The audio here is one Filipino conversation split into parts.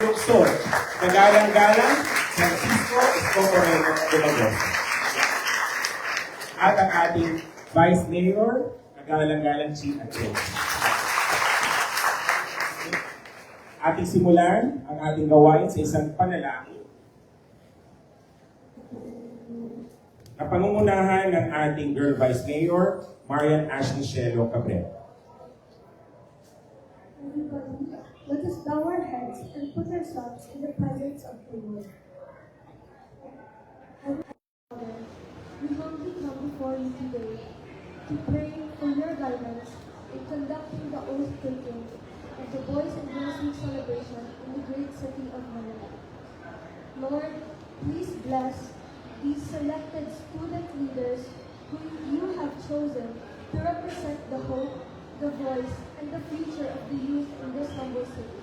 Lungsod, Kagalang-galang, Francisco Escobareno Dumagos. At ang ating Vice Mayor, Kagalang-galang Chi Atyo. Ating simulan ang ating gawain sa isang panalangin na pangungunahan ng ating Girl Vice Mayor, Marian Ashley Shelo Cabrera. Everybody, let us bow our heads and put ourselves in the presence of the Lord. Heavenly Father, we humbly come before you today to pray for your guidance in conducting the oath-taking of the Boys and Girls Week celebration in the great city of Manila. Lord, please bless these selected student leaders who you have chosen to represent the hope, the voice, and the future of the youth in this humble city.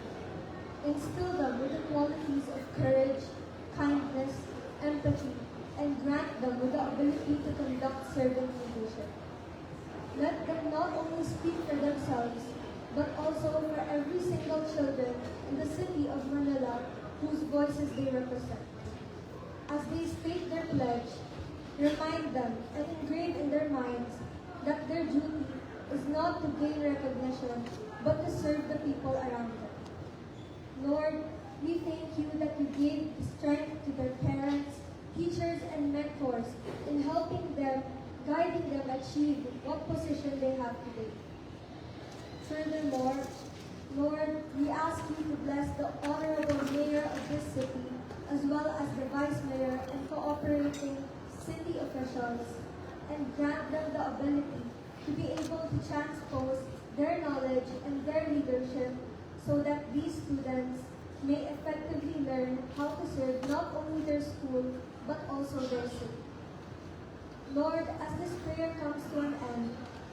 Instill them with the qualities of courage, kindness, empathy, and grant them with the ability to conduct servant leadership. Let them not only speak for themselves, but also for every single children in the city of Manila whose voices they represent. As they state their pledge, remind them and engrave in their minds that their duty is not to gain recognition, but to serve the people around them. Lord, we thank you that you gave strength to their parents, teachers, and mentors in helping them, guiding them achieve what position they have today. Furthermore, Lord, we ask you to bless the Honorable Mayor of this city, as well as the Vice Mayor and cooperating city officials, and grant them the ability to be able to transpose their knowledge and their leadership so that these students may effectively learn how to serve not only their school, but also their city. Lord, as this prayer comes to an end,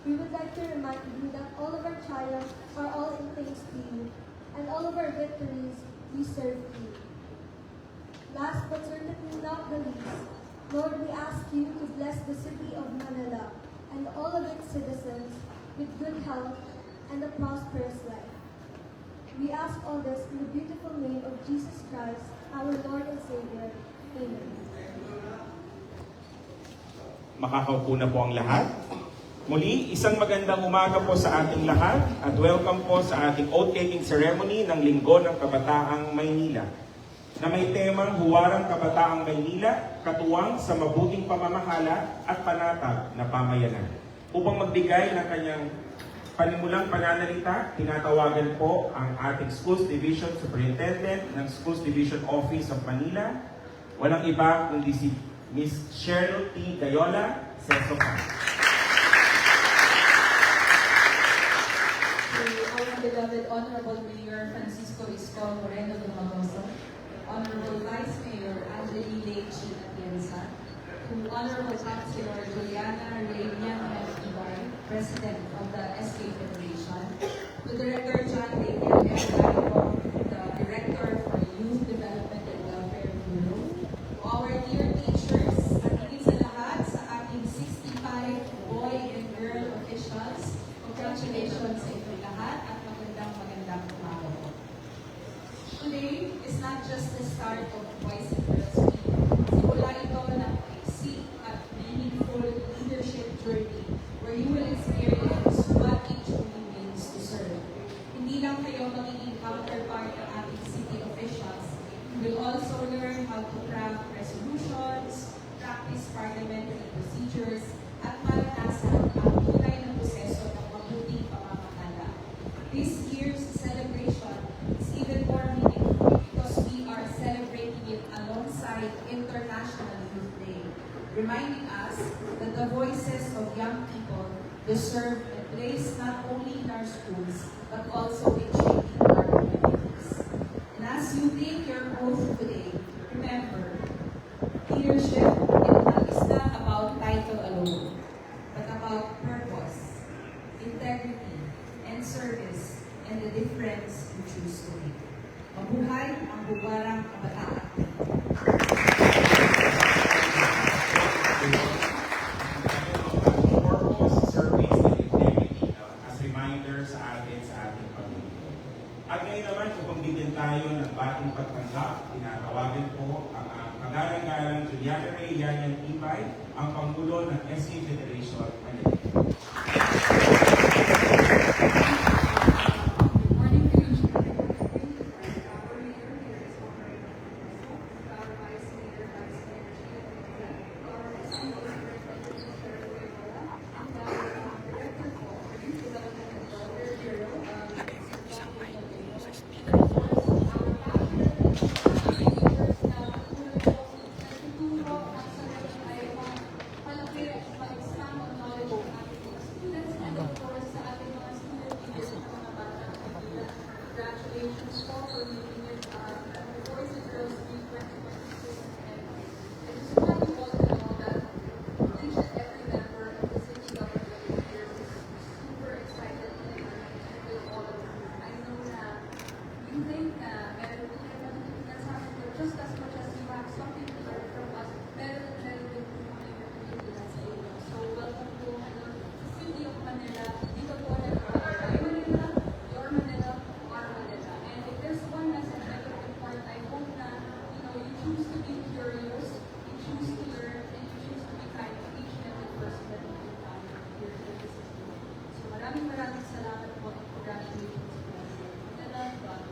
we would like to remind you that all of our triumphs are all in thanks to you, and all of our victories we serve you. Last but certainly not the least, Lord, we ask you to bless the city of Manila and all of its citizens with good health and a prosperous life. We ask all this in the beautiful name of Jesus Christ, our Lord and Savior. Amen. Makakaupo na po ang lahat. Muli, isang magandang umaga po sa ating lahat at welcome po sa ating oath-taking ceremony ng Linggo ng Kabataang Maynila na may temang Huwarang Kabataang Maynila, katuwang sa mabuting pamamahala at panatag na pamayanan. Upang magbigay ng kanyang panimulang pananalita, tinatawagan po ang ating Schools Division Superintendent ng Schools Division Office of Manila, walang iba kundi si Ms. Cheryl T. Gayola, Sesokan. Our beloved Honorable Mayor Francisco Isko Moreno Dumagoso, Honorable Vice Mayor Angeli Lechi Atienza, to Honorable Councilor Juliana Rainian Ibay, President of the SK Federation, to Director John Rainian Ebraico, the Director for Youth Development and Welfare Bureau, to our dear teachers, at higit sa lahat sa ating 65 boy and girl officials, congratulations sa inyo lahat at magandang umaga po. Today is not just the start of Boys and Girls Week. Simula ito ng maiksi at meaningful leadership journey where you will experience what it truly means to serve. Hindi lang kayo magiging counterpart ng ating city officials. You will also learn how to craft resolutions, practice parliamentary procedures, at maranasan ang tunay na proseso ng mabuting pamamahala. This year's celebration is even more meaningful because we are celebrating it alongside International Youth Day, reminding us that the voices of young people deserve a place not only in our schools, but also in shaping our communities. And as you take your oath today, remember, leadership is not about title alone, but about purpose, integrity, and service, and the difference you choose to make. Mabuhay ang Huwarang Kabataan. Purpose, service, and integrity as reminder sa ating pamilya. At ngayon naman, upang bigyan tayo ng ating pagtanggap, tinatawagan po ang kagalang-galang Juliana Ray Yanyan Ibay, ang Pangulo ng SK Federation Manila. Good morning to you, our mayor, our vice mayor, our assembly, director po, youth development and welfare bureau, congratulations po for making it the Boys and Girls Week 2026. And I just want you all to know that each and every member of the city government here is super excited with all of you. I know na you think na meron din kayo natutunan sa akin, but just as much as you have something to learn from us, meron din po kami natutunan sa inyo. So welcome to the City of Manila. Dito po ay Manila, your Manila, our Manila. And if there's one message I can impart, I hope na you choose to be curious, you choose to learn, and you choose to be kind to each and every person that you encounter here in the city. So maraming salamat po and congratulations po. Manila, God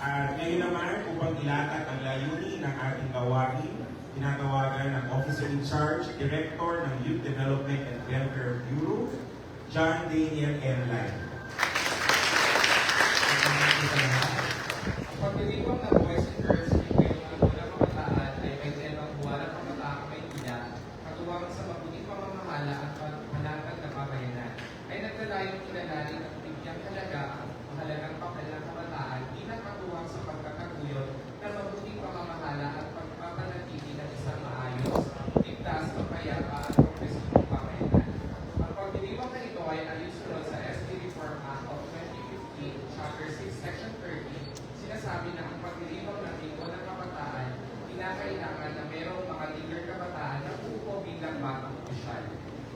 At ngayon naman, upang ilatag ang layunin ng ating gawain, tinatawagan ng Officer in Charge, Director ng Youth Development and Welfare Bureau, John Daniel M. Lai. Ang pagdiriwang ng Boys and Girls Week ngayong linggo ng kabataan ay may temang buwan ng kabataang Maynila, katuwang sa mabuting pamamahala at pagpanatag ng pamayanan, ay naglalayong kilalanin at bigyang halaga ang mahalagang papel ng kabataan bilang katuwang sa pagkakaguyod ng mabuting pamamahala at pagpapanatili ng isang maayos, ligtas, mapayapa at progresibong pamayanan. Ang pagdiriwang na ito ay alusunod sa SB Reform Act of 2015, Chapter 6, Section 30. Sinasabi na ang pagdiriwang ng linggo ng kabataan, kinakailangan na mayroong mga leader kabataan na uupo bilang batang opisyal.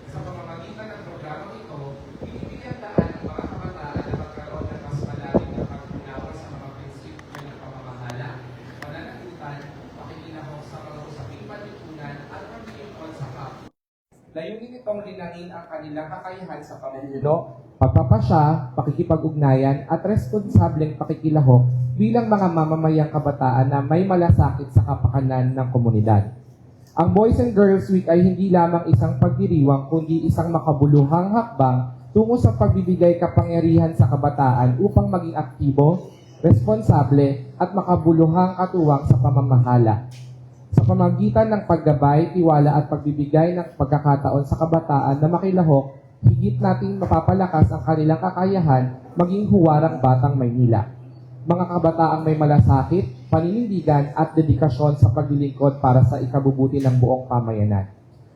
Sa pamamagitan ng programang ito, binibigyan daan ang mga kabataan na magkaroon ng mas malalim na pag-unawa sa mga prinsipyo ng pamamahala, pananagutan, pakikinahon sa mga usaping panlipunan at paglilingkod sa kapwa. Layunin itong linangin ang kanilang kakayahan sa pamumuno, pagpapasya, pakikipag-ugnayan at responsableng pakikilahok bilang mga mamamayang kabataan na may malasakit sa kapakanan ng komunidad. Ang Boys and Girls Week ay hindi lamang isang pagdiriwang kundi isang makabuluhang hakbang tungo sa pagbibigay kapangyarihan sa kabataan upang maging aktibo, responsable at makabuluhang katuwang sa pamamahala. Sa pamagitan ng paggabay, tiwala at pagbibigay ng pagkakataon sa kabataan na makilahok, higit nating mapapalakas ang kanilang kakayahan maging huwarang batang Maynila. Mga kabataang may malasakit, paninindigan at dedikasyon sa paglilingkod para sa ikabubuti ng buong pamayanan.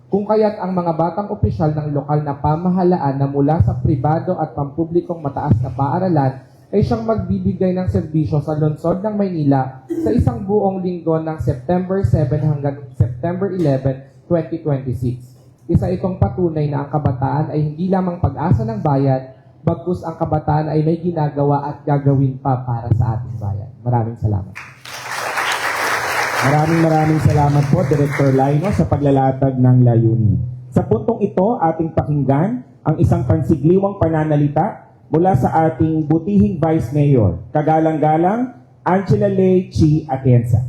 Kung kaya't ang mga batang opisyal ng lokal na pamahalaan na mula sa pribado at pampublikong mataas na paaralan ay siyang magbibigay ng serbisyo sa lungsod ng Maynila sa isang buong linggo ng September 7 hanggang September 11, 2026. Isa itong patunay na ang kabataan ay hindi lamang pag-asa ng bayan, bagkus ang kabataan ay may ginagawa at gagawin pa para sa ating bayan. Maraming salamat. Maraming salamat po, Director Laino, sa paglalatag ng layunin. Sa puntong ito, ating pakinggan ang isang pansigliwang pananalita mula sa ating butihing Vice Mayor, kagalang-galang Angela Lei Chi Atienza.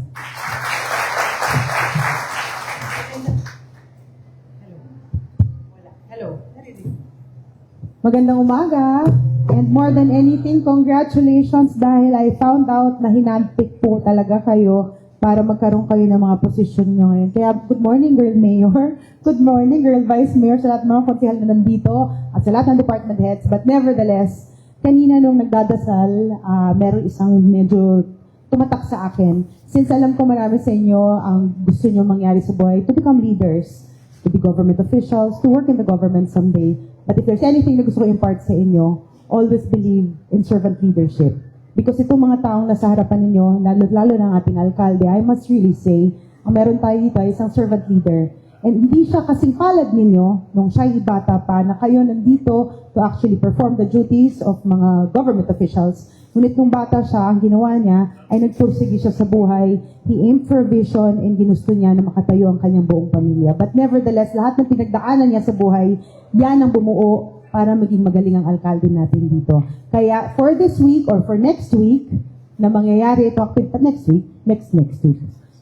Magandang umaga. And more than anything, congratulations dahil I found out na hinandpick po talaga kayo para magkaroon kayo ng mga posisyon nyo ngayon. Kaya good morning, Girl Mayor. Good morning, Girl Vice Mayor, sa lahat ng mga konsehal na nandito at sa lahat ng department heads. But nevertheless, kanina nung nagdadasal, meron isang medyo tumatak sa akin. Since alam ko marami sa inyo ang gusto nyo mangyari sa buhay, to become leaders, to be government officials, to work in the government someday. But if there's anything na gusto ko impart sa inyo, always believe in servant leadership. Because itong mga taong nasa harapan ninyo, lalo ng ating alkalde, I must really say, ang meron tayo dito ay isang servant leader. And hindi siya kasing palad ninyo nung siya'y bata pa na kayo nandito to actually perform the duties of mga government officials. Ngunit nung bata siya, ang ginawa niya ay nagpursige siya sa buhay. He aimed for a vision and ginusto niya na makatayo ang kanyang buong pamilya. But nevertheless, lahat ng pinagdaanan niya sa buhay, yan ang bumuo para maging magaling ang alkalde natin dito. Kaya for this week or for next week, na mangyayari ito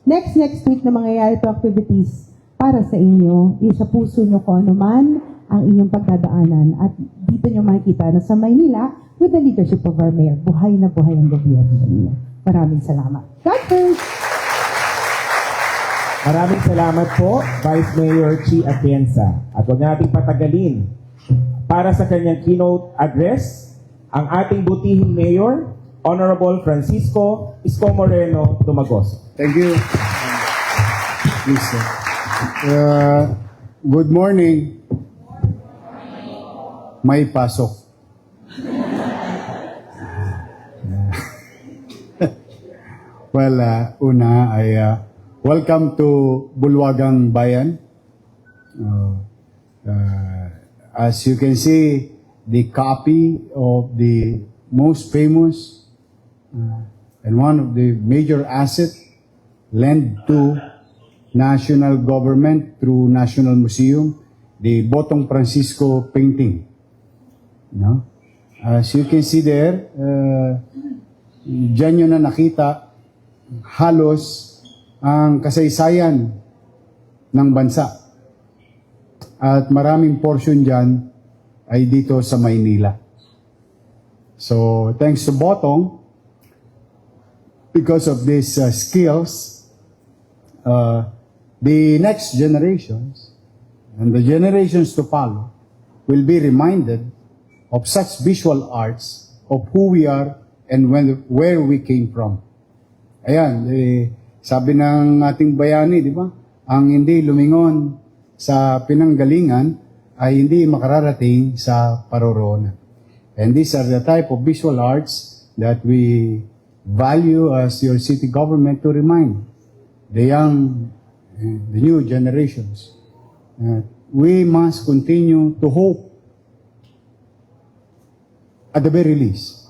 next week na mangyayari ito activities para sa inyo, isa puso nyo kung ano man ang inyong pagdadaanan. At dito nyo makikita na sa Maynila, with the leadership of our mayor, buhay na buhay ang gobyerno niyo. Maraming salamat. God first! Maraming salamat po, Vice Mayor Chi Atienza. At huwag nating patagalin. Para sa kanyang keynote address, ang ating butihing Mayor, Honorable Francisco Isko Moreno Dumagoso. Thank you. Please, sir. Good morning. May pasok. Well, una ay welcome to Bulwagang Bayan. As you can see, the copy of the most famous and one of the major assets lent to national government through National Museum, the Botong Francisco painting. No? As you can see there, dyan nyo na nakita halos ang kasaysayan ng bansa. At maraming portion dyan ay dito sa Maynila. So, thanks to Botong, because of these skills, the next generations and the generations to follow will be reminded of such visual arts of who we are and where we came from. Ayan, sabi ng ating bayani, di ba? Ang hindi lumingon sa pinanggalingan ay hindi makararating sa paroroonan. And these are the type of visual arts that we value as your city government to remind the young, the new generations. We must continue to hope, at the very least,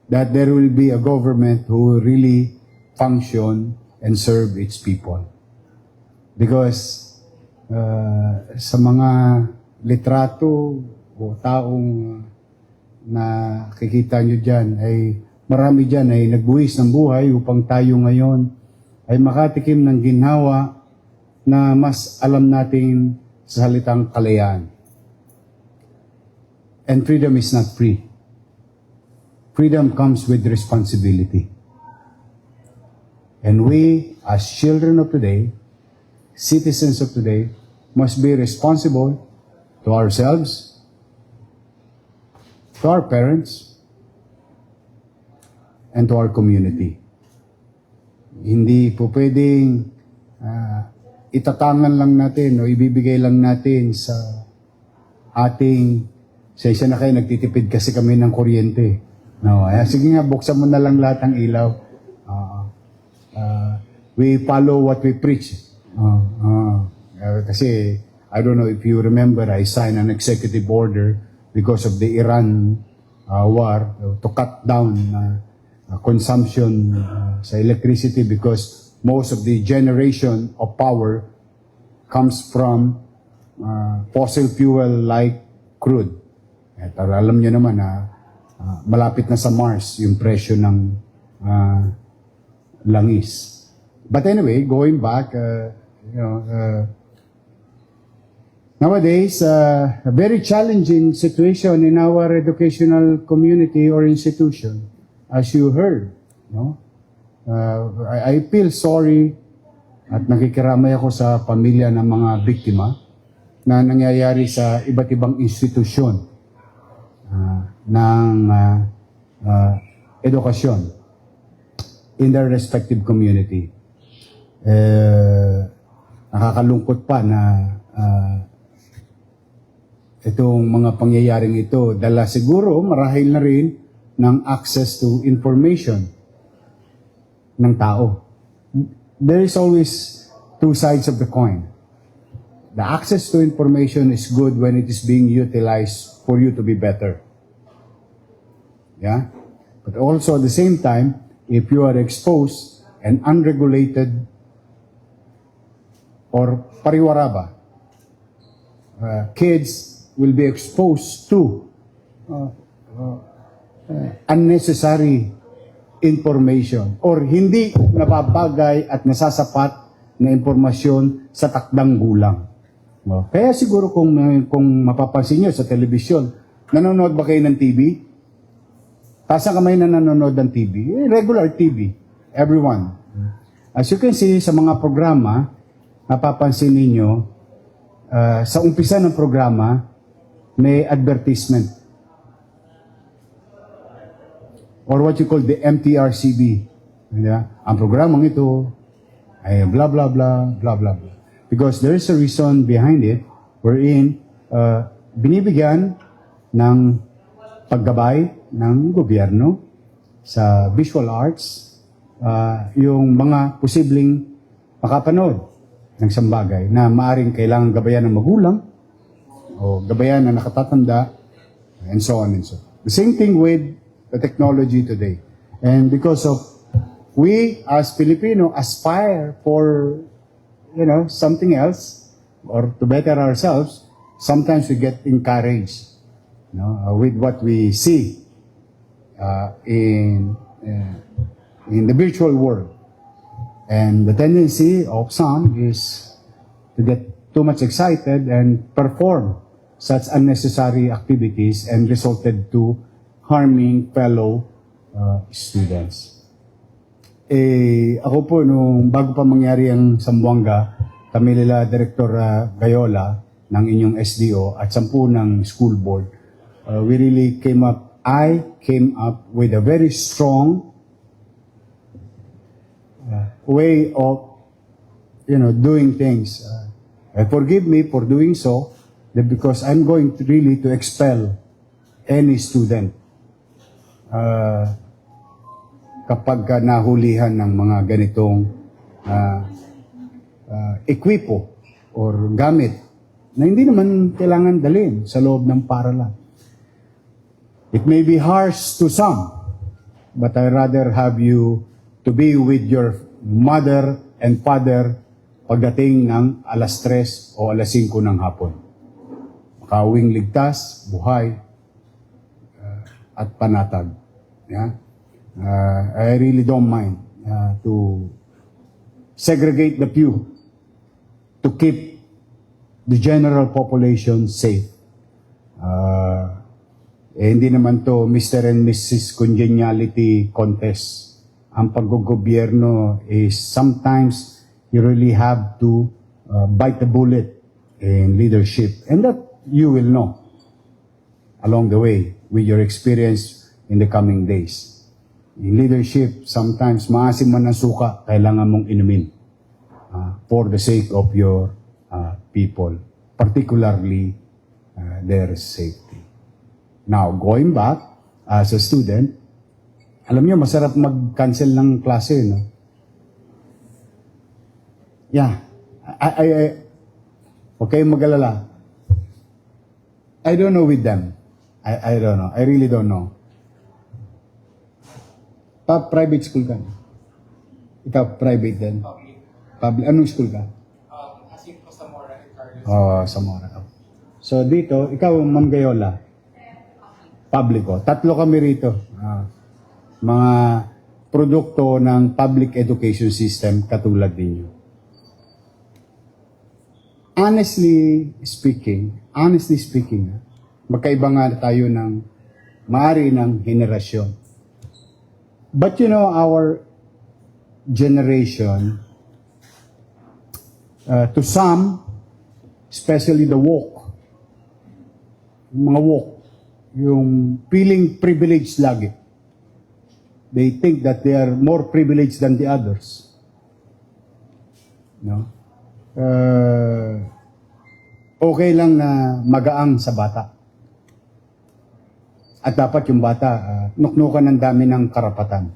that there will be a government who will really function and serve its people. Because sa mga litrato o taong nakikita nyo dyan, ay marami dyan ay nagbuwis ng buhay upang tayo ngayon ay makatikim ng ginhawa na mas alam natin sa salitang kalayaan. And freedom is not free. Freedom comes with responsibility. And we, as children of today, citizens of today, must be responsible to ourselves, to our parents, and to our community. Hindi po pwedeng itatangan lang natin o ibibigay lang natin sa ating, sa isa na kayo, nagtitipid kasi kami ng kuryente. No, sige nga, buksan mo na lang lahat ng ilaw. We follow what we preach. Kasi, I don't know if you remember, I signed an executive order because of the Iran war to cut down consumption sa electricity because most of the generation of power comes from fossil fuel like crude. At alam nyo naman na malapit na sa Mars yung presyo ng langis. But anyway, going back, nowadays, a very challenging situation in our educational community or institution, as you heard. No? I feel sorry at nakikiramay ako sa pamilya ng mga biktima na nangyayari sa iba't ibang institusyon ng edukasyon in their respective community. Nakakalungkot pa na itong mga pangyayaring ito dala siguro marahil na rin ng access to information ng tao. There is always two sides of the coin. the access to information is good when it is being utilized for you to be better. Yeah? But also at the same time, if you are exposed and unregulated or pariwaraba, kids will be exposed to unnecessary information or hindi nababagay at nasasapat na impormasyon sa takdang gulang. Kaya siguro kung mapapansin nyo sa telebisyon, nanonood ba kayo ng TV? Taas ang kamay na nanonood ng TV. Regular TV. Everyone. As you can see sa mga programa, mapapansin ninyo, sa umpisa ng programa, may advertisement. Or what you call the MTRCB. Ang programang ito ay blah, blah, blah, blah, blah, blah. Because there is a reason behind it wherein binibigyan ng paggabay ng gobyerno sa visual arts yung mga posibleng makapanood ng sambagay na maaring kailangan gabayan ng magulang o gabayan na nakatatanda and so on and so on. The same thing with the technology today. And because of we as Filipino aspire for something else or to better ourselves, sometimes we get encouraged with what we see in the virtual world. And the tendency of some is to get too much excited and perform such unnecessary activities and resulted to harming fellow students. Ako po, nung bago pa mangyari ang Zamboanga, kami nila Director Gayola ng inyong SDO at 10 ng school board, we really I came up with a very strong way of doing things. Forgive me for doing so, because I'm going to really to expel any student kapag nahulihan ng mga ganitong ekwipo or gamit na hindi naman kailangan dalhin sa loob ng paaralan. It may be harsh to some, but I rather have you to be with your mother and father pagdating ng 3:00 o 5:00 ng hapon. Makauwing ligtas, buhay, at panatag. Yeah? I really don't mind to segregate the few to keep the general population safe. Hindi naman to Mr. and Mrs. Congeniality contest. Ang paggogobyerno is sometimes you really have to bite the bullet in leadership. And that you will know along the way with your experience in the coming days. In leadership, sometimes maasim man ang suka, kailangan mong inumin for the sake of your people, particularly their safety. Now, going back as a student, alam niyo, masarap mag-cancel ng klase, no? Yeah. Okay, mag-alala. I don't know with them. I don't know. I really don't know. Private school ka? Ikaw, private din? Public. Anong school ka? Asin po sa Mora and Carlos. Oh, sa Mora. So dito, ikaw, Ma'am Gayola, public. Tatlo kami rito. Mga produkto ng public education system katulad ninyo. Honestly speaking, magkaiba nga tayo ng maari ng henerasyon. But our generation, to some, especially the woke, mga woke, yung feeling privileged lagi. They think that they are more privileged than the others. No? Okay lang na magaang sa bata. At dapat yung bata, nuknukan ng dami ng karapatan.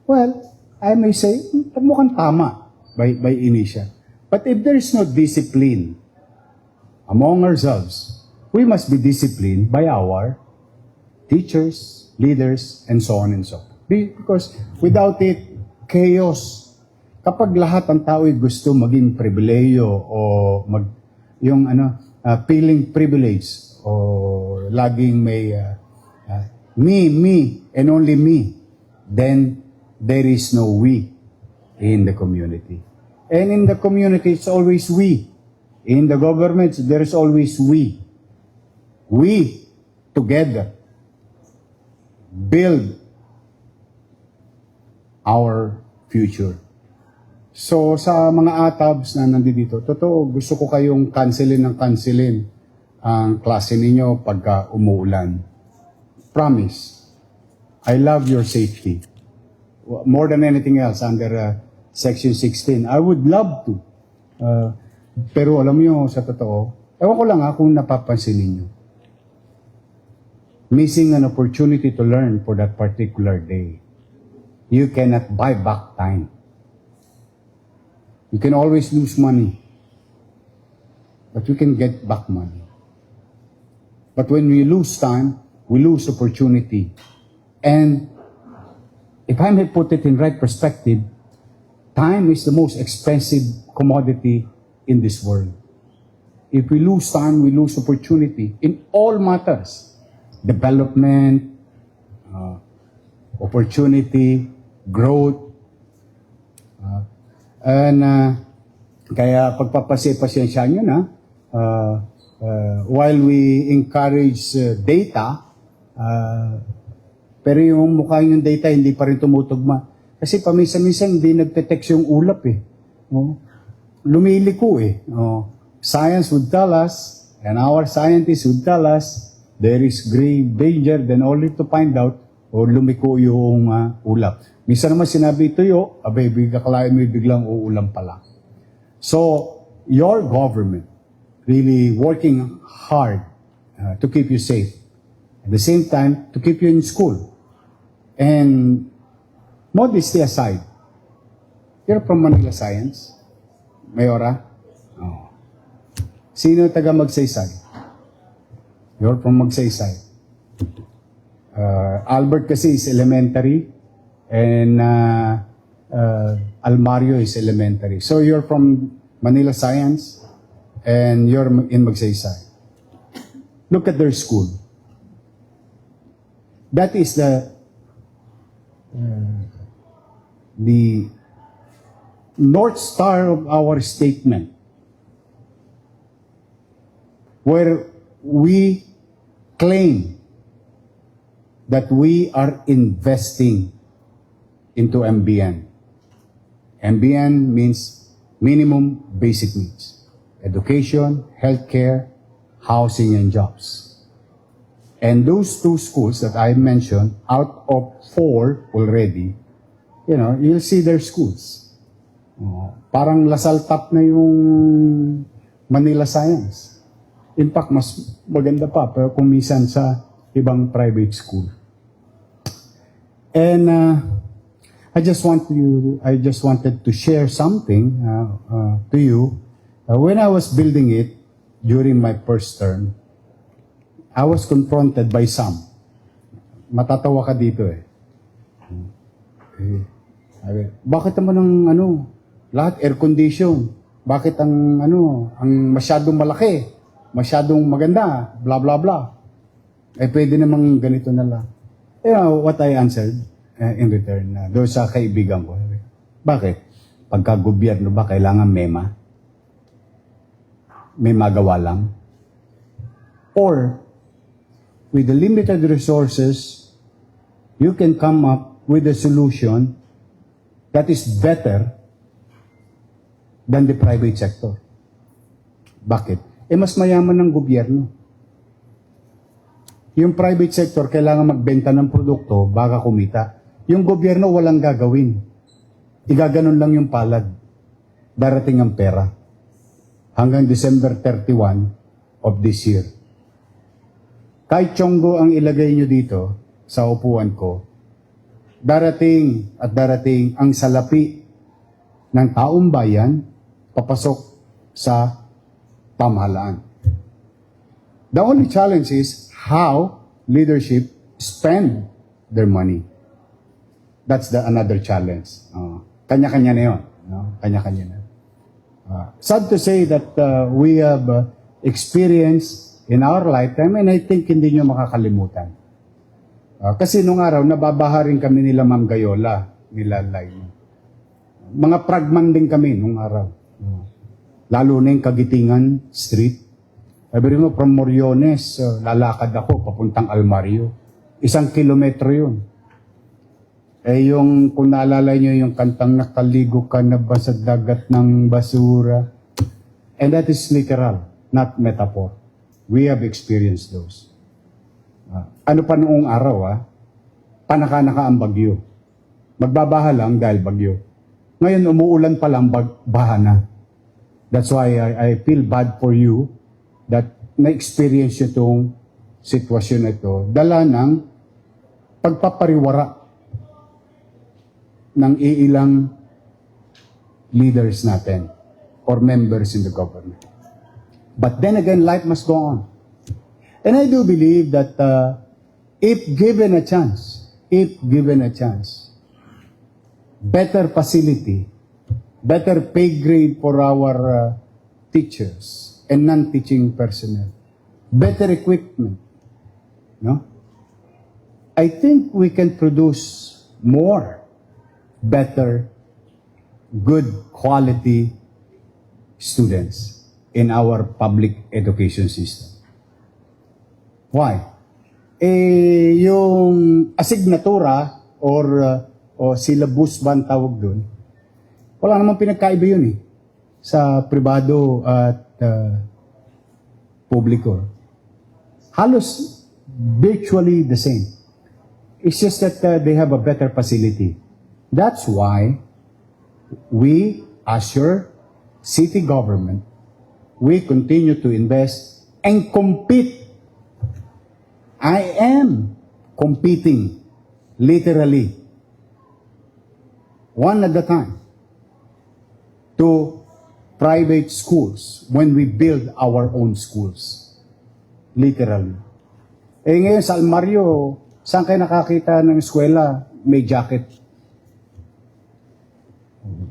Well, I may say, mukhang tama by initial. But if there is no discipline among ourselves, we must be disciplined by our teachers, leaders, and so on and so forth. Because without it, chaos. Kapag lahat ng tao ay gusto maging pribileyo o feeling privilege o laging may me, and only me, then there is no we in the community. And in the community, it's always we. In the government, there is always we. We, together, build our future. So, sa mga atabs na nandito, totoo, gusto ko kayong cancelin ang klase ninyo pagka umuulan. Promise, I love your safety. More than anything else, under Section 16, I would love to. Pero alam niyo, sa totoo, ewan ko lang kung napapansin ninyo. Missing an opportunity to learn for that particular day. You cannot buy back time. You can always lose money, but you can get back money. But when we lose time, we lose opportunity. And if I may put it in right perspective, time is the most expensive commodity in this world. If we lose time, we lose opportunity in all matters. Development, opportunity, growth. Kaya pagpapasensya nyo na, while we encourage data, pero yung mukha yung data hindi pa rin tumutugma. Kasi paminsan-minsan hindi nagte-text yung ulap eh. Lumiliko eh. Science would tell us, and our scientists would tell us, there is grave danger, then only to find out, o lumiko yung ulap. Minsan naman sinabi tuyo, abay, bigakalain mo biglang uulam pala. So, your government really working hard to keep you safe. At the same time, to keep you in school. And modesty aside, you're from Manila Science, Mayora? Oh. Sino taga Magsaysay? You're from Magsaysay. Albert kasi is elementary, and Almario is elementary. So you're from Manila Science, and you're in Magsaysay. Look at their school. That is the North Star of our statement, where we claim that we are investing into MBN. MBN means minimum basic needs. Education, healthcare, housing, and jobs. And those two schools that I mentioned, out of 4 already, you'll see their schools. Parang Lasal top na yung Manila Science. In fact, mas maganda pa, pero kung minsan sa ibang private school. And I just wanted to share something to you. When I was building it during my first term, I was confronted by some. Matatawa ka dito eh. Bakit naman lahat air condition? Bakit ang masyadong malaki, masyadong maganda, blah blah blah. Pwede namang ganito na lang. What I answered in return, doon sa kaibigan ko. Bakit? Pagka gobyerno ba kailangan mema? May magawa lang? Or, with the limited resources, you can come up with a solution that is better than the private sector. Bakit? Mas mayaman ng gobyerno. Yung private sector, kailangan magbenta ng produkto, baka kumita. Yung gobyerno, walang gagawin. Igaganon lang yung palad. Darating ang pera. Hanggang December 31 of this year. Kahit Chonggo ang ilagay nyo dito sa upuan ko, darating at darating ang salapi ng taong bayan papasok sa pamahalaan. The only challenge is how leadership spend their money. That's another challenge. Kanya-kanya na yun. Kanya-kanya na. Sad to say that we have experienced in our lifetime, and I think hindi nyo makakalimutan. Kasi nung araw, nababaha rin kami nila Ma'am Gayola, nila Laino. Mga pragman din kami nung araw. Lalo na yung Kagitingan Street. Sabi mo, from Moriones, lalakad ako, papuntang Almario. 1 kilometro yun. Yung, kung naalala nyo, yung kantang nakaligo ka na ba sa dagat ng basura. And that is literal, not metaphor. We have experienced those. Ano pa noong araw, panaka-naka ang bagyo. Magbabaha lang dahil bagyo. Ngayon, umuulan pa lang, baha na. That's why I feel bad for you that na-experience nyo itong sitwasyon na ito. Dala ng pagpapariwara ng iilang leaders natin or members in the government. But then again, life must go on. And I do believe that if given a chance, better facility, better pay grade for our teachers and non-teaching personnel, better equipment, no? I think we can produce more better, good quality students in our public education system. Why? Yung asignatura or syllabus ba ang tawag doon, wala namang pinagkaiba yun sa pribado at publiko. Halos virtually the same. It's just that they have a better facility. That's why we, as your city government, we continue to invest and compete. I am competing, literally, one at a time, to private schools when we build our own schools. Literally. Ngayon sa Almario, saan kayo nakakita ng eskwela may jacket?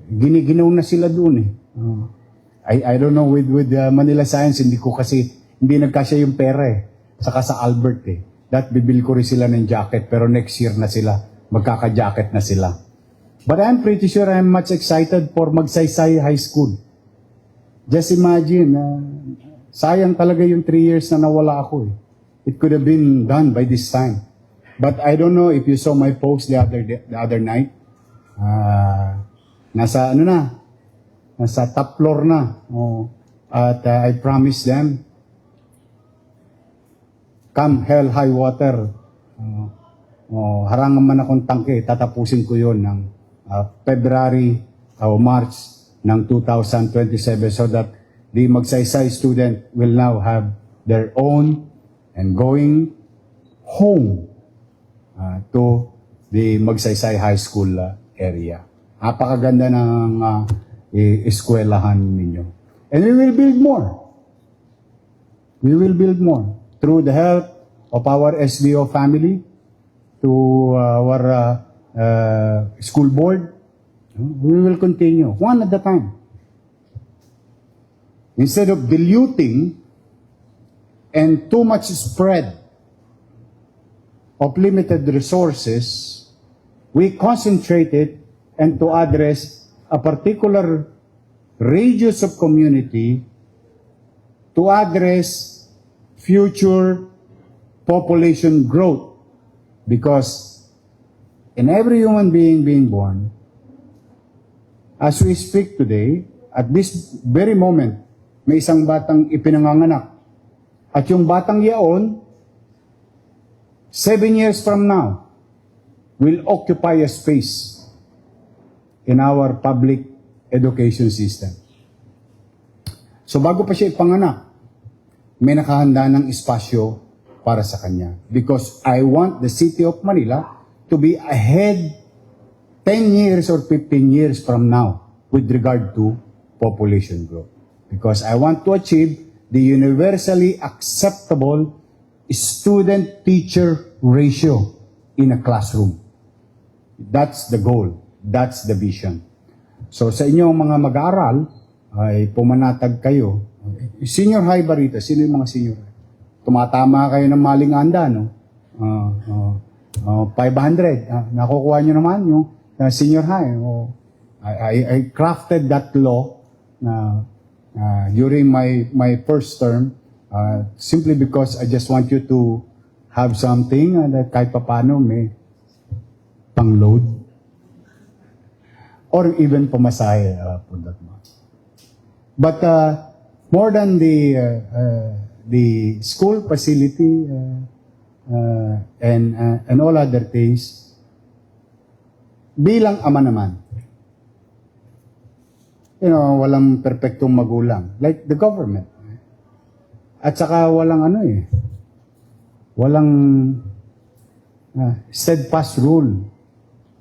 Giniginaw na sila doon I don't know with Manila Science, hindi nagkasya yung pera Saka sa Albert That bibili ko rin sila ng jacket, pero next year na sila, magkaka-jacket na sila. But I'm pretty sure I'm much excited for Magsaysay High School. Just imagine, sayang talaga yung 3 years na nawala ako It could have been done by this time. But I don't know if you saw my post the other night. Nasa top floor na. At I promised them, come hell, high water, harangan man akong tangke, tatapusin ko yon ng February o March ng 2027 so that the Magsaysay student will now have their own and going home to the Magsaysay High School area. Napakaganda ng eskwelahan ninyo. And we will build more. We will build more. Through the help of our SBO family, to our school board, we will continue, one at a time. Instead of diluting and too much spread of limited resources, we concentrated and to address a particular radius of community to address future population growth. Because in every human being being born, as we speak today, at this very moment, may isang batang ipinanganganak. At yung batang yaon, 7 years from now, will occupy a space in our public education system. So bago pa siya ipanganak, may nakahanda ng espasyo para sa kanya. Because I want the City of Manila to be ahead 10 years or 15 years from now with regard to population growth. Because I want to achieve the universally acceptable student-teacher ratio in a classroom. That's the goal. That's the vision. So sa inyong mga mag-aaral, ay pumanatag kayo. Senior high ba rito? Sino yung mga senior high? Tumatama kayo ng maling anda, no? 500. Nakukuha nyo naman yung senior high. I crafted that law na during my first term simply because I just want you to have something that kahit papano may pang-load or even pamasahe for that month. But more than the school facility and all other things, bilang ama naman, walang perpektong magulang. Like the government. At saka walang walang steadfast rule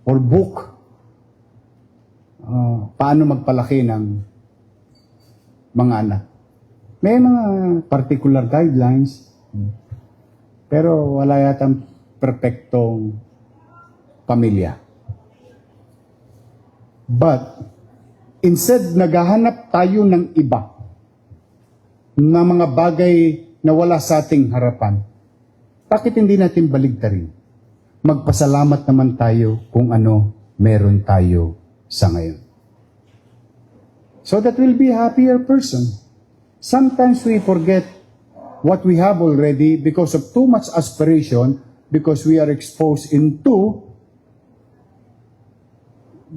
or book paano magpalaki ng mga anak. May mga particular guidelines, pero wala yatang perpektong pamilya. But instead, naghahanap tayo ng iba na mga bagay na wala sa ating harapan. Bakit hindi natin baligtarin? Magpasalamat naman tayo kung ano meron tayo sa ngayon. So that we'll be a happier person. Sometimes we forget what we have already because of too much aspiration, because we are exposed into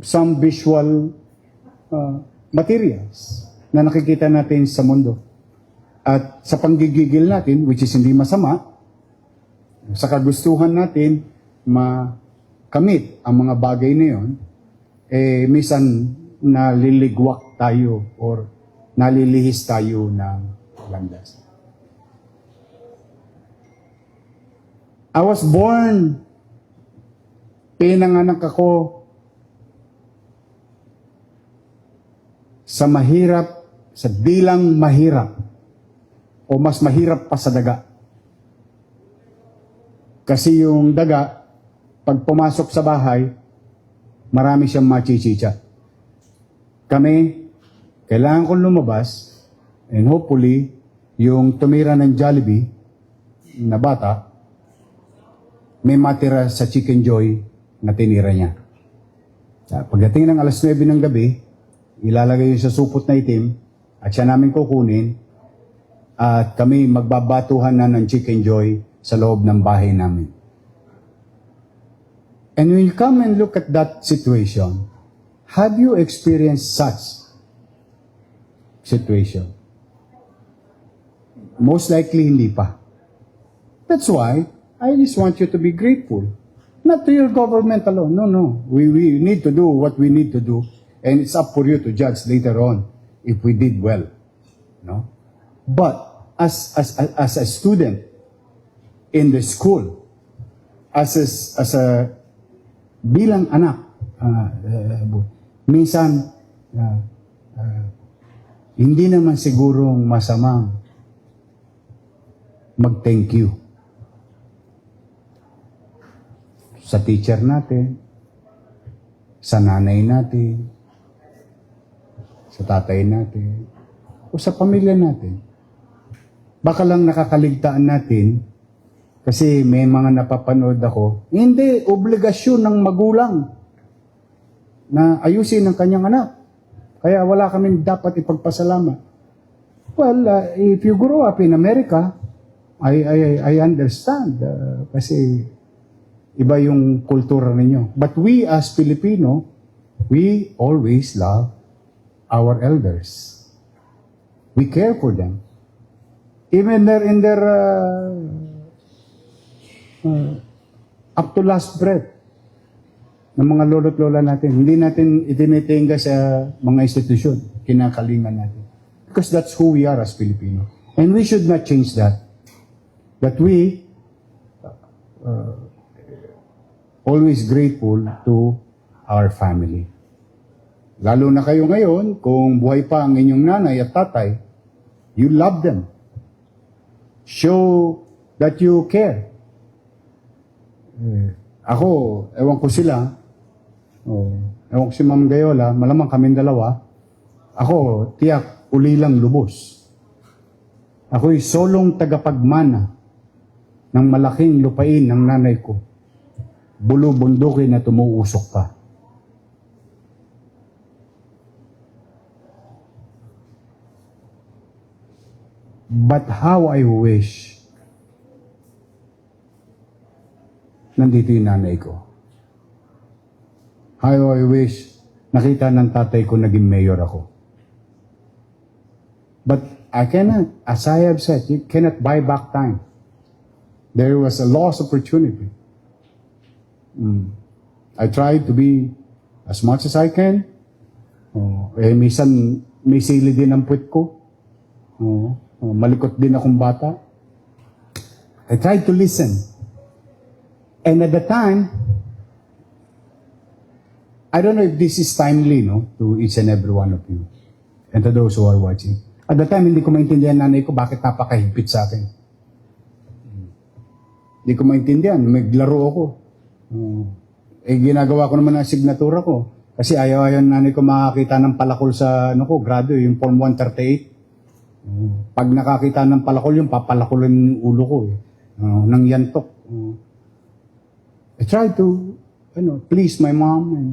some visual materials na nakikita natin sa mundo. At sa panggigigil natin, which is hindi masama, sa kagustuhan natin makamit ang mga bagay na yun, minsan naliligwak tayo or nalilihis tayo ng landas. I was born, pinanganak ako sa mahirap, sa dilang mahirap, o mas mahirap pa sa daga. Kasi yung daga, pag pumasok sa bahay, marami siyang machichicha. Kami, kailangan kong lumabas, and hopefully, yung tumira ng Jollibee na bata, may matira sa Chicken Joy na tinira niya. Pagdating ng alas 9 ng gabi, ilalagay yun sa supot na itim, at siya namin kukunin, at kami magbabatuhan na ng Chicken Joy sa loob ng bahay namin. And when you come and look at that situation, have you experienced such situation? Most likely, hindi pa. That's why, I just want you to be grateful. Not to your government alone. No. We need to do what we need to do. And it's up for you to judge later on if we did well. No? But, as a student in the school, as a bilang anak, minsan, hindi naman sigurong masamang mag-thank you sa teacher natin, sa nanay natin, sa tatay natin, o sa pamilya natin. Baka lang nakakaligtaan natin kasi may mga napapanood ako, hindi, obligasyon ng magulang na ayusin ang kanyang anak. Kaya wala kaming dapat ipagpasalamat. Well, if you grow up in America, I understand kasi iba yung kultura ninyo. But we as Filipino, we always love our elders. We care for them. Even in their up to last breath ng mga lolo't lola natin. Hindi natin itinitingga sa mga institusyon. Kinakalingan natin. Because that's who we are as Filipino. And we should not change that. That we always grateful to our family. Lalo na kayo ngayon, kung buhay pa ang inyong nanay at tatay, you love them. Show that you care. Ako, ewan ko sila, ewan ko si Ma'am Gayola, malamang kaming dalawa, ako, tiyak, uli lang lubos. Ako'y solong tagapagmana ng malaking lupain ng nanay ko. Bulo-bundukin na tumuusok pa. But how I wish nandito yung nanay ko. How I wish nakita ng tatay ko naging mayor ako. But I cannot, as I have said, you cannot buy back time. There was a lost opportunity. I tried to be as much as I can. Minsan may sili din ang puwet ko. Malikot din akong bata. I tried to listen. And at the time, I don't know if this is timely, no, to each and every one of you, and to those who are watching. At the time, hindi ko maintindihan nanay ko bakit napakahigpit sa akin. Hindi ko maintindihan. Maglaro ako. Ginagawa ko naman ang signatura ko. Kasi ayaw nanay ko makakita ng palakol sa grado, yung Form 138. Pag nakakita ng palakol, yung papalakolin yung ulo ko. Nang yantok. I tried to please my mom and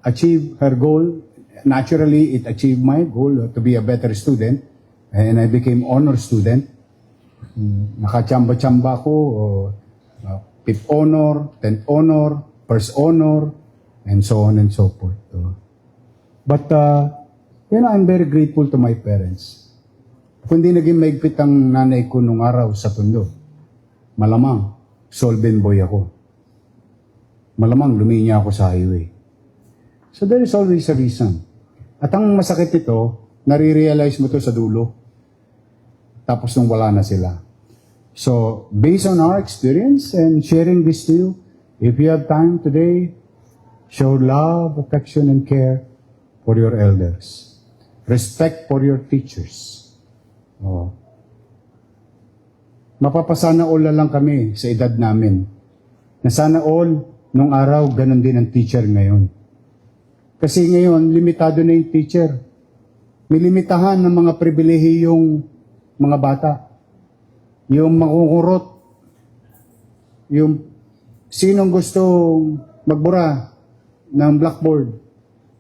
achieve her goal. Naturally, it achieved my goal to be a better student. And I became honor student. Nakachamba-chamba ko. 5th honor, 10th honor, 1st honor, and so on and so forth. But, I'm very grateful to my parents. Kundi naging maigpit ang nanay ko nung araw sa Tondo. Malamang, solvent boy ako. Malamang, luminya ako sa highway. So there is always a reason. At ang masakit ito, nare-realize mo to sa dulo. Tapos nung wala na sila. So, based on our experience and sharing this to you, if you have time today, show love, affection, and care for your elders. Respect for your teachers. Mapapasana all na lang kami sa edad namin. Na sana all, nung araw, ganun din ang teacher ngayon. Kasi ngayon, limitado na yung teacher. May limitahan ng mga pribilehiyong mga bata. Yung makukurot. Yung sinong gusto magbura ng blackboard.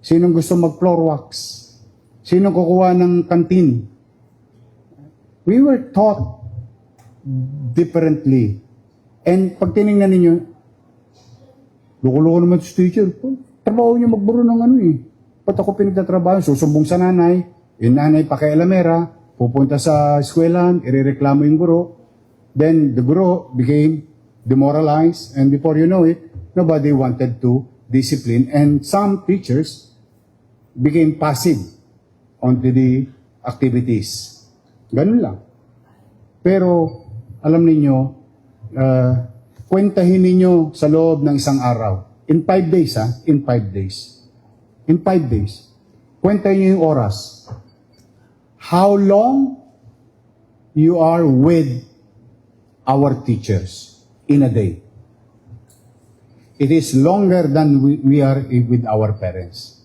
Sinong gusto mag-floor wax. Sinong kukuha ng kantin. We were taught differently. And pag tinignan ninyo, loko-loko naman sa teacher. Trabaho niya magburo ng Ba't ako pinagtatrabaho? Susumbong sa nanay. Yung nanay pakialamera. Pupunta sa eskwelahan. Irereklamo yung guro. Then the guro became demoralized. And before you know it, nobody wanted to discipline. And some teachers became passive onto the activities. Ganun lang. Pero, alam ninyo, kwentahin ninyo sa loob ng isang araw. In 5 days, In 5 days. In 5 days. Kwentahin nyo yung oras. How long you are with our teachers in a day. It is longer than we are with our parents.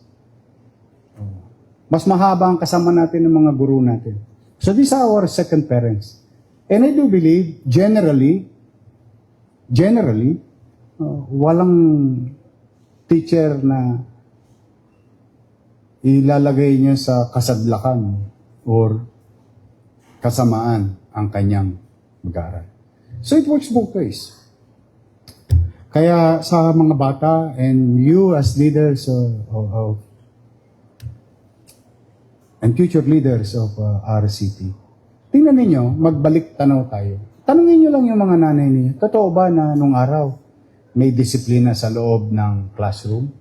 Mas mahaba ang kasama natin ng mga guru natin. So these are our second parents. And I do believe, generally, walang teacher na ilalagay niya sa kasadlakan or kasamaan ang kanyang mag-aaral. So it works both ways. Kaya sa mga bata and you as leaders and future leaders of RCT, tingnan ninyo, magbalik tanaw tayo. Tanungin nyo lang yung mga nanay niyo, totoo ba na nung araw may disiplina sa loob ng classroom?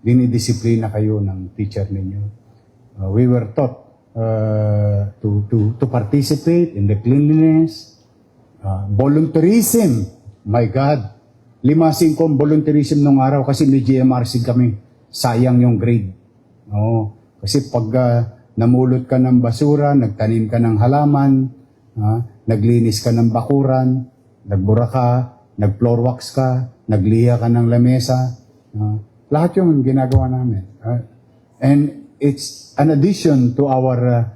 Dinidisiplina kayo ng teacher ninyo? We were taught to participate in the cleanliness, volunteerism. My God, 5-5 volunteerism nung araw kasi may GMRC kami. Sayang yung grade. Oo. Kasi pag namulot ka ng basura, nagtanim ka ng halaman, naglinis ka ng bakuran, nagbura ka, nag-floor wax ka, nagliha ka ng lamesa, lahat yung ginagawa namin. And it's an addition to our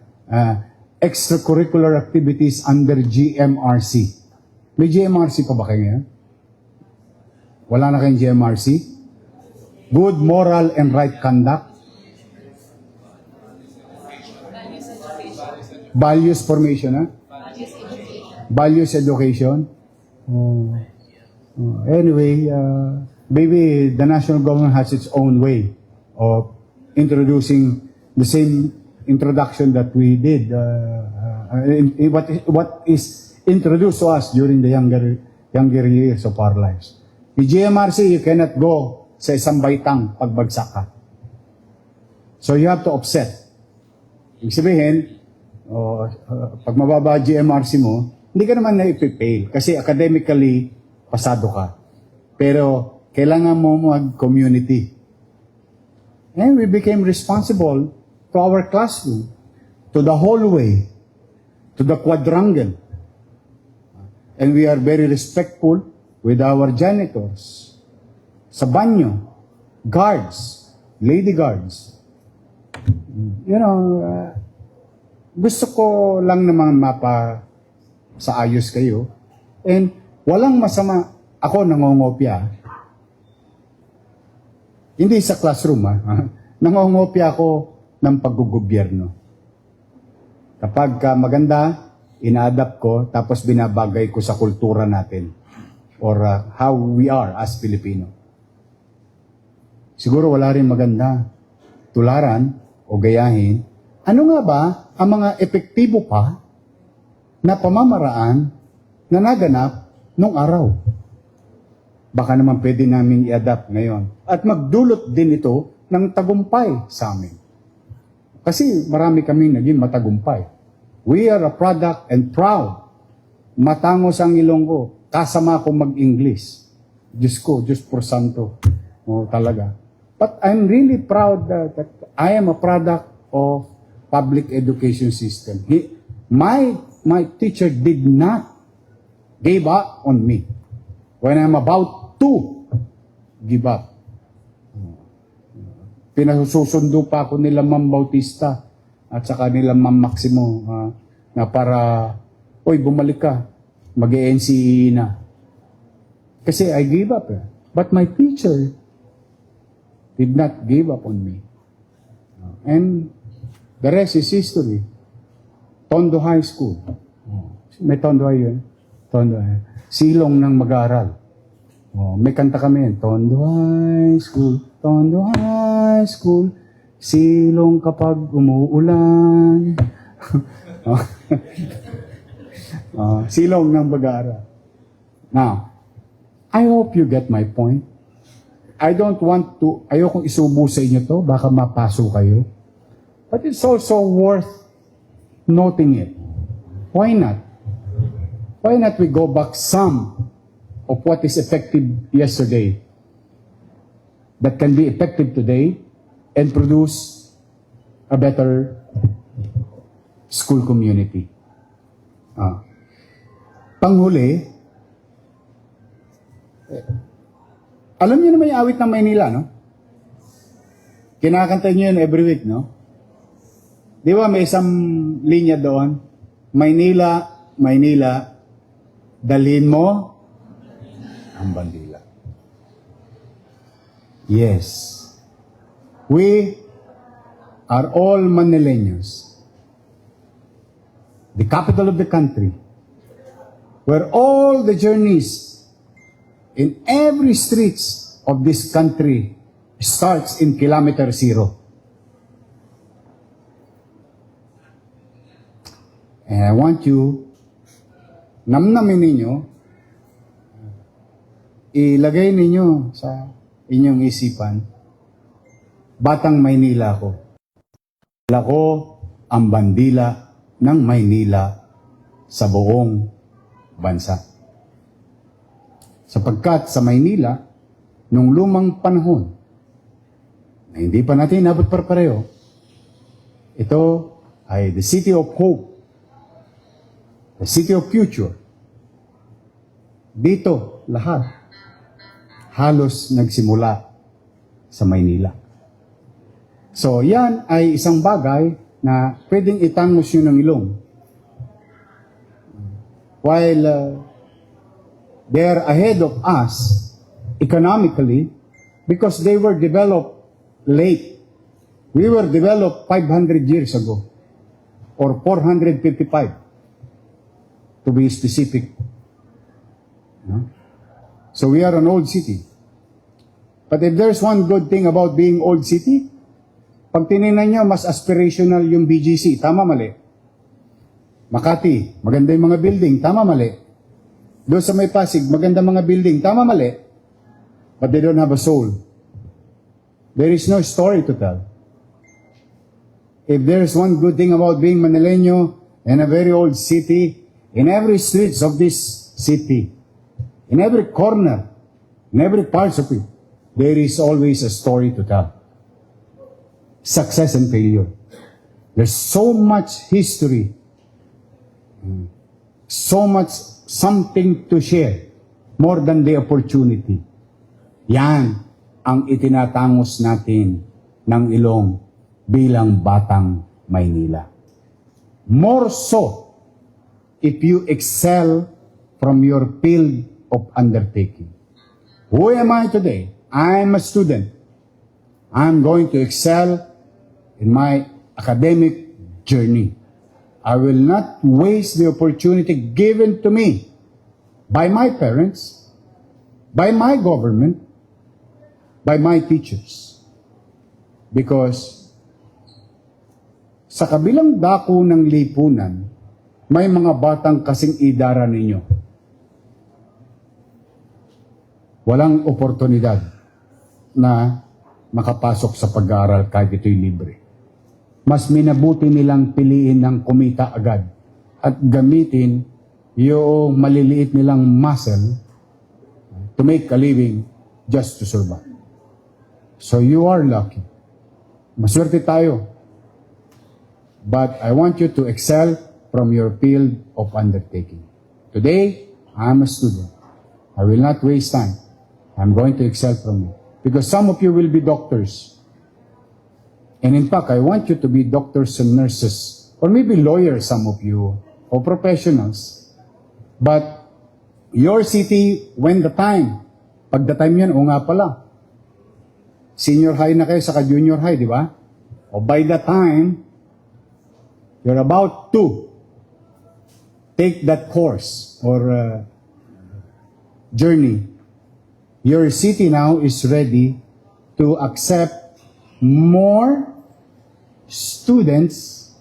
extracurricular activities under GMRC. May GMRC pa ba kayo ngayon? Wala na kayong GMRC? Good moral and right conduct. Values formation, ha? Values education. Anyway, maybe the national government has its own way of introducing the same introduction that we did. What is introduced to us during the younger years of our lives. The GMRC, you cannot go sa isang baitang pagbagsak ka. So you have to offset. Ibig sabihin, pag mababa GMRC mo, hindi ka naman na-fail kasi academically pasado ka. Pero kailangan mo mag-community. And we became responsible to our classroom, to the hallway, to the quadrangle. And we are very respectful with our janitors. Sa banyo, guards, lady guards. You know, gusto ko lang naman sa ayos kayo. And walang masama. Ako nangongopya. Hindi sa classroom, nangongopya ako ng paggugobyerno. Kapag maganda, ina-adapt ko, tapos binabagay ko sa kultura natin. Or how we are as Filipino. Siguro wala rin maganda. Tularan o gayahin. Ano nga ba ang mga epektibo pa na pamamaraan na naganap nung araw? Baka naman pwede namin i-adapt ngayon. At magdulot din ito ng tagumpay sa amin. Kasi marami kaming naging matagumpay. We are a product and proud. Matangos ang Ilonggo. Kasama ko mag-English. Diyos ko, Diyos por santo. Talaga. But I'm really proud that I am a product of public education system. My teacher did not give up on me when I'm about to give up. Pinasusundo pa ako nila Ma'am Bautista at saka nila Ma'am Maximo na para, bumalik ka, mag-NCE na. Kasi I gave up. But my teacher did not give up on me. And the rest is history. Tondo High School. May Tondo High yun? Tondo High. Silong ng mag-aaral. May kanta kami yun. Tondo High School. Tondo High School. Silong kapag umuulan. Silong ng mag-aaral. Now, I hope you get my point. I don't want to, ayokong isubo sa inyo to, baka mapaso kayo. But it's also worth noting it. Why not? Why not we go back some of what is effective yesterday that can be effective today and produce a better school community? Panghuli, alam niyo naman yung awit ng Maynila, no? Kinakanta niyo yun every week, no? Di ba may isang linya doon? Maynila, Maynila, dalhin mo ang bandila. Yes. We are all Manileños. The capital of the country, where all the journeys in every streets of this country starts in kilometer 0. And I want you, namnamin ninyo, ilagay ninyo sa inyong isipan, Batang Maynila ko. Dala ko ang bandila ng Maynila sa buong bansa. Sapagkat sa Maynila, nung lumang panahon, na hindi pa natin inabot pareho. Ito ay the city of hope, the city of future. Dito, lahat halos nagsimula sa Maynila. So, yan ay isang bagay na pwedeng itangos yun ng ilong. While they're ahead of us economically because they were developed late. We were developed 500 years ago or 455 to be specific. No? So we are an old city. But if there's one good thing about being old city, pag tinignan nyo, mas aspirational yung BGC. Tama, mali? Makati, maganda yung mga building. Tama, mali? Doon sa may Pasig, maganda mga building. Tama, mali? But they don't have a soul. There is no story to tell. If there's one good thing about being Manileño and a very old city, in every streets of this city, in every corner, in every part of it, there is always a story to tell. Success and failure. There's so much history, so much something to share, more than the opportunity. Yan ang itinatangos natin ng Ilong bilang Batang Maynila. More so, if you excel from your field of undertaking. Who am I today? I'm a student. I'm going to excel in my academic journey. I will not waste the opportunity given to me by my parents, by my government, by my teachers. Because sa kabilang dako ng lipunan, may mga batang kasing idara ninyo. Walang oportunidad na makapasok sa pag-aaral kahit ito'y libre. Mas minabuti nilang piliin ng kumita agad at gamitin yung maliliit nilang muscle to make a living just to survive. So you are lucky. Maswerte tayo. But I want you to excel from your field of undertaking. Today, I'm a student. I will not waste time. I'm going to excel from you. Because some of you will be doctors. And in fact, I want you to be doctors and nurses. Or maybe lawyers, some of you. Or professionals. But your city, when the time. Pag the time yan, o nga pala. Senior high na kayo, saka junior high, di ba? O by the time, you're about to take that course or journey. Your city now is ready to accept more students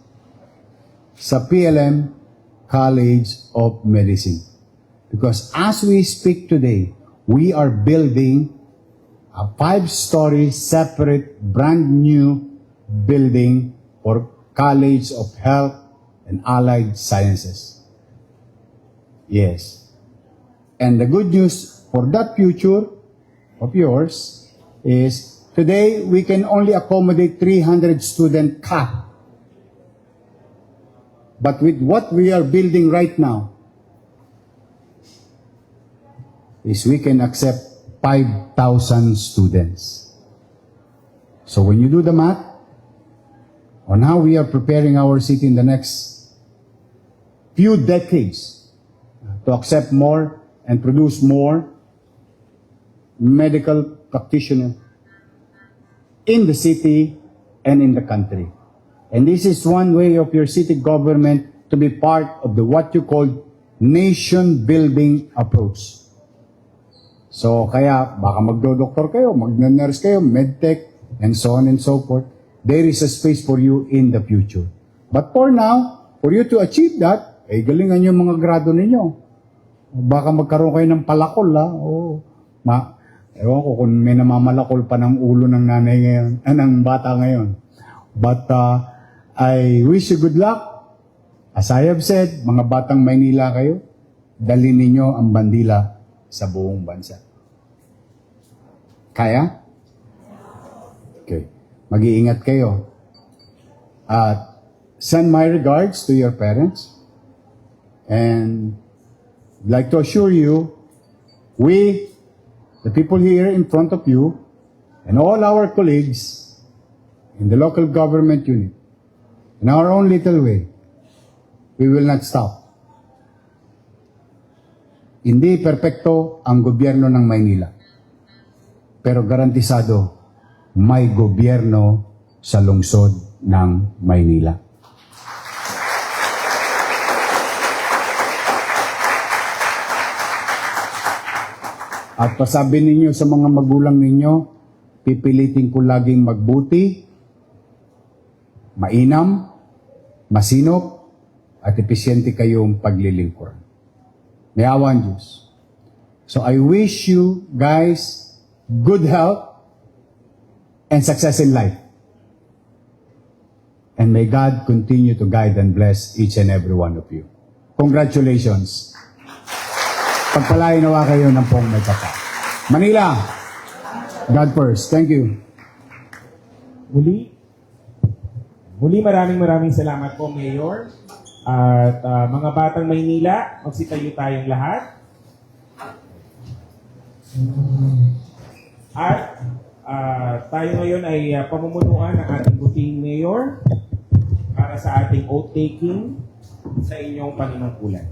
sa PLM College of Medicine. Because as we speak today, we are building a 5-story separate brand new building for College of Health and Allied Sciences. Yes. And the good news for that future of yours is today we can only accommodate 300 student cap. But with what we are building right now is we can accept 5,000 students. So when you do the math on how we are preparing our city in the next few decades to accept more and produce more medical practitioners in the city and in the country. And this is one way of your city government to be part of the what you call nation-building approach. So kaya baka magdo-doktor kayo, mag-nurse kayo, medtech, and so on and so forth. There is a space for you in the future. But for now, for you to achieve that, galingan yung mga grado ninyo. Baka magkaroon kayo ng palakol, ha? Ewan ko kung may namamalakol pa ng ulo ng nanay ngayon, ng bata ngayon. But I wish you good luck. As I have said, mga batang Maynila kayo, dalhin ninyo ang bandila sa buong bansa. Kaya? Okay. Mag-iingat kayo. At send my regards to your parents. And I'd like to assure you, we, the people here in front of you, and all our colleagues in the local government unit, in our own little way, we will not stop. Hindi perpekto ang gobyerno ng Maynila. Pero garantisado, may gobyerno sa lungsod ng Maynila. At pasabi ninyo sa mga magulang ninyo, pipilitin ko laging magbuti, mainam, masinop, at epesyente kayong paglilingkuran. May awa ang Diyos. So I wish you guys good health and success in life. And may God continue to guide and bless each and every one of you. Congratulations. Pagpalain nawa kayo ng pong may kapal. Manila, God first. Thank you. Muli maraming salamat po, Mayor. At mga batang Maynila, magsitayo tayong lahat. At tayo ngayon ay pamumunuan ng ating buting Mayor para sa ating oath-taking sa inyong panunungkulan.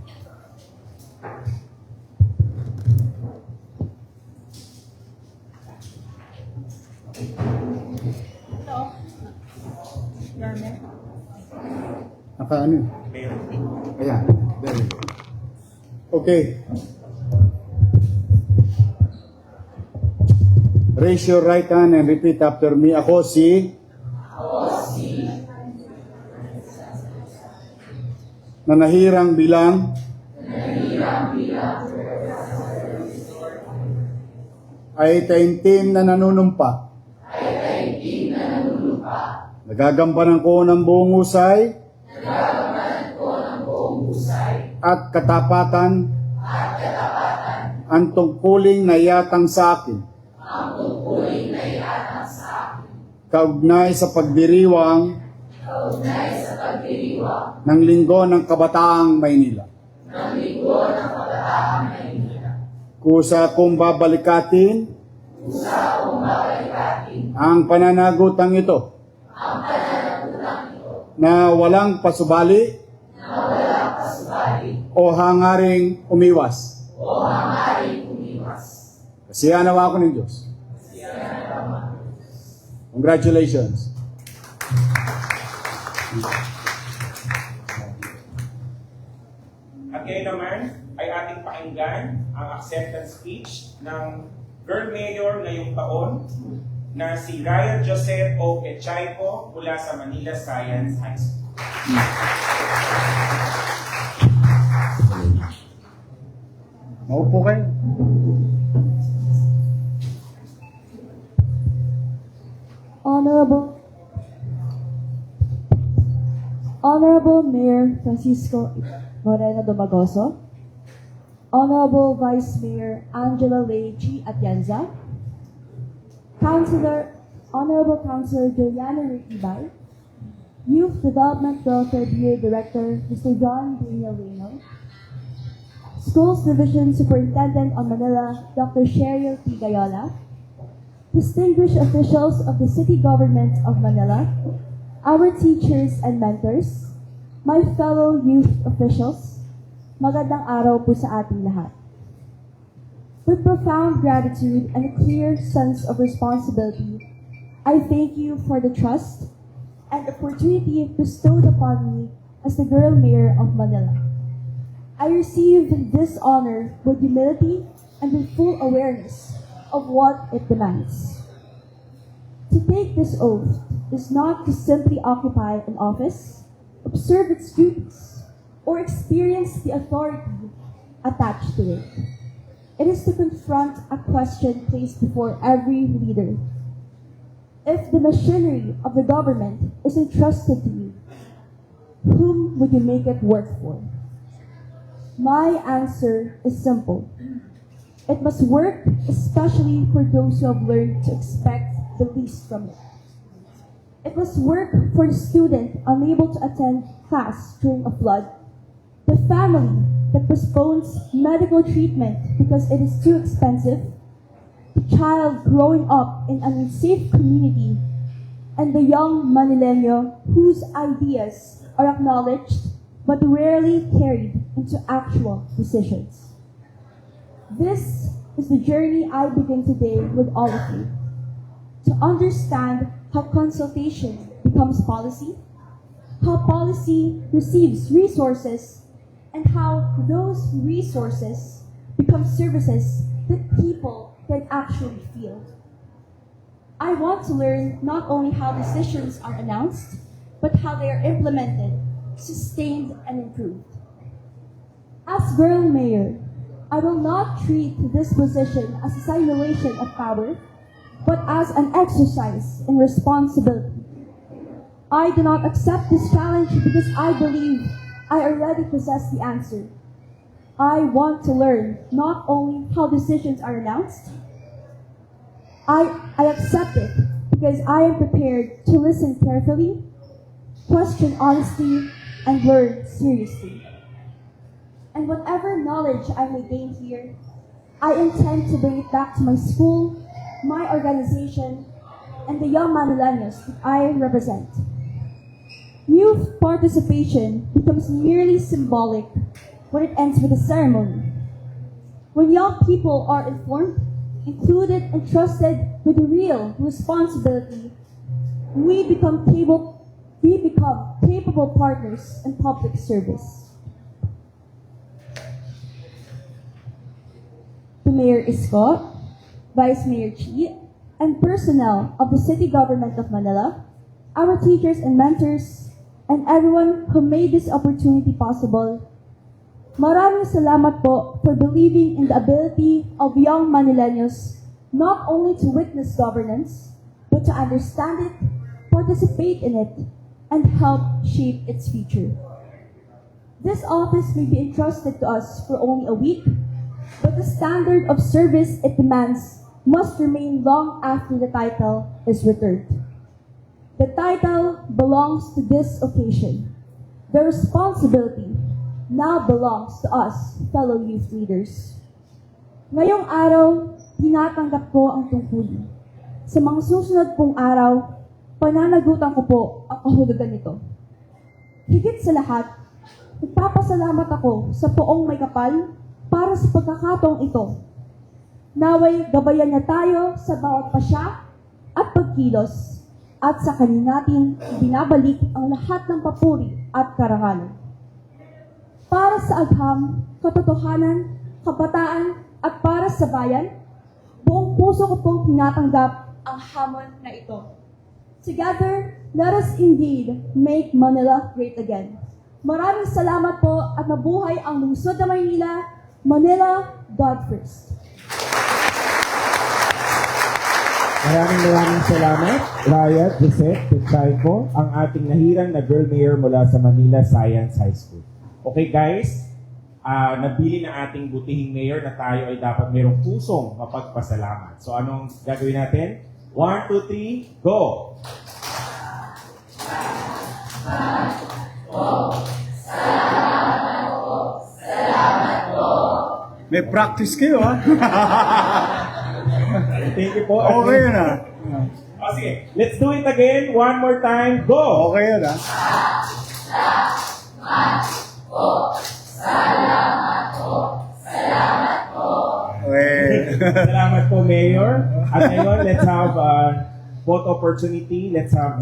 Naka ano yun? Mayor. Ayan. There you go. Okay. Raise your right hand and repeat after me. Ako si nanahirang bilang ay taimtim na nanunumpa. Nagagambanan ko ng buong husay at katapatan ang tungkuling na yatang sa akin. Kaugnay sa pagdiriwang ng Linggo ng Kabataang Maynila. Kusa kong babalikatin ang pananagutang ito na walang pasubali o hangaring umiwas. Kasiyahan nawa ako ng Diyos. Congratulations. At ngayon naman ay ating pakinggan ang acceptance speech ng Girl Mayor ngayong taon na si Ryan Joseph O. Echayco mula sa Manila Science High School. Maupo kayo. Honorable Mayor Francisco Moreno Domagoso, Honorable Vice Mayor Angela Lei G. Atienza, Honorable Councilor Juliana Ricibay, Youth Development Welfare Bureau Director Mr. John Daniel Reyno, Schools Division Superintendent on Manila Dr. Cheryl P. Gayola, distinguished officials of the City Government of Manila, our teachers and mentors, my fellow youth officials, magandang araw po sa ating lahat. With profound gratitude and a clear sense of responsibility, I thank you for the trust and opportunity bestowed upon me as the Girl Mayor of Manila. I receive this honor with humility and with full awareness of what it demands. To take this oath is not to simply occupy an office, observe its duties, or experience the authority attached to it. It is to confront a question placed before every leader. If the machinery of the government is entrusted to you, whom would you make it work for? My answer is simple. It must work, especially for those who have learned to expect the least from it. It was work for the student unable to attend class during a flood, the family that postpones medical treatment because it is too expensive, the child growing up in an unsafe community, and the young Manileño whose ideas are acknowledged but rarely carried into actual decisions. This is the journey I begin today with all of you. To understand how consultation becomes policy, how policy receives resources, and how those resources become services that people can actually feel. I want to learn not only how decisions are announced, but how they are implemented, sustained, and improved. As girl mayor, I will not treat this position as a simulation of power, but as an exercise in responsibility. I do not accept this challenge because I believe I already possess the answer. I want to learn not only how decisions are announced, I accept it because I am prepared to listen carefully, question honestly, and learn seriously. And whatever knowledge I may gain here, I intend to bring it back to my school, my organization, and the young Manileños that I represent. Youth participation becomes merely symbolic when it ends with a ceremony. When young people are informed, included, and trusted with real responsibility, we become capable partners in public service. To Mayor Isko, Vice Mayor Chi, and personnel of the City Government of Manila, our teachers and mentors, and everyone who made this opportunity possible, maraming salamat po for believing in the ability of young Manileños not only to witness governance, but to understand it, participate in it, and help shape its future. This office may be entrusted to us for only a week, but the standard of service it demands must remain long after the title is returned. The title belongs to this occasion. The responsibility now belongs to us, fellow youth leaders. Ngayong araw, tinatanggap ko ang tungkulin. Sa mga susunod pong araw, pananagutan ko po ang kahulugan nito. Higit sa lahat, nagpapasalamat ako sa poong may kapal para sa pagkakataong ito. Naway gabayan niya tayo sa bawat pasya at pagkilos at sa kanina natin binabalik ang lahat ng papuri at karangalan. Para sa agham, katotohanan, kabataan at para sa bayan, buong puso ko pong tinatanggap ang hamon na ito. Together, let us indeed make Manila great again. Maraming salamat po at mabuhay ang lungsod ng Maynila. Manila, God first. Maraming salamat, Raya Joseph Pinchayco, ang ating nahirang na girl mayor mula sa Manila Science High School. Okay guys, nabili na ating butihing mayor na tayo ay dapat mayroong pusong mapagpasalamat. So anong gagawin natin? 1, 2, 3, go! May practice kayo, ha? Thank you po. Okay yun, ha? Oh, sige, let's do it again. One more time. Go! Okay yun, ha? Okay. Salamat po, Mayor. At ngayon, let's have both opportunity. Let's have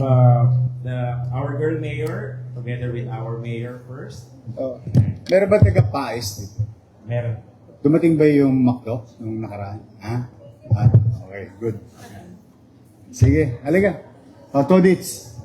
our girl mayor together with our mayor first. Oh. Meron ba taga-pais dito? Meron. Dumating ba yung McDo nung nakaraan? Ha? Okay, good. Sige, halika. Todits.